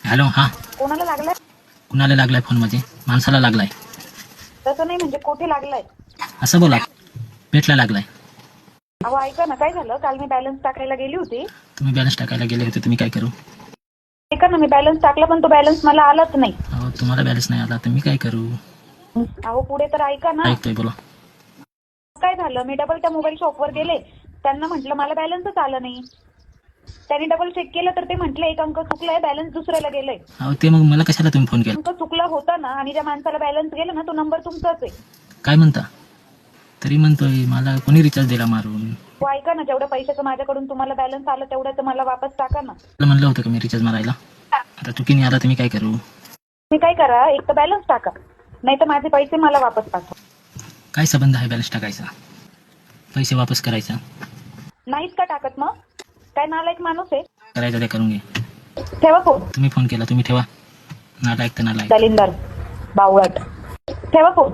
Hello, हा. कोणाला लागलाय? कुणाला लागलाय फोन? मध्ये माणसाला लागलाय. तसं नाही, म्हणजे कोठे लागलाय? असं बोला. पेटला लागलाय. अहो ऐका ना, काय झालं, काल मी बॅलन्स टाकायला गेली होती. तुम्ही बॅलन्स टाकायला गेले होते, तुम्ही काय करू? ऐका ना, मी बॅलन्स टाकला पण तो बॅलन्स मला आलाच नाही. अहो, तुम्हाला बॅलन्स नाही आला तर मी काय करू? अहो पुढे तर ऐका ना. ऐकतोय, बोला. काय झालं, मी डबल त्या मोबाईल शॉपवर गेले, त्यांना म्हटलं मला बॅलन्सच आलं नाही. त्यांनी डबल चेक केलं तर ते म्हटलं एक अंक चुकलाय, बॅलन्स दुसऱ्याला गेलंय. अहो, ते मग मला कशाला तुम्ही फोन केला? अंक चुकला होता ना, आणि ज्या माणसाला बॅलन्स गेला ना तो नंबर तुमचाच आहे. काय म्हणता? तरी म्हणतोय मला कोणी रिचार्ज दिला मारून. हो ऐका ना, जेवढ्या पैशाचं माझ्याकडून तुम्हाला बॅलन्स आलं तेवढ्याचं मला वापस टाका ना. मला म्हणलं होतं का मी रिचार्ज मारायला? आता चुकीने आला तर मी काय करू? मी काय करा, एक तर बॅलन्स टाका, नाही तर माझे पैसे मला वापस पाठवा. काय संबंध आहे बॅलन्स टाकायचा पैसे वापस करायचा? नाहीत का टाकत? मग काय नालायक माणूस आहे. करायचं ते करून घे. ठेवा फोन. तुम्ही फोन केला, तुम्ही ठेवा. नालायक तर नालायक. दलिंदर बावळट. ठेवा फोन.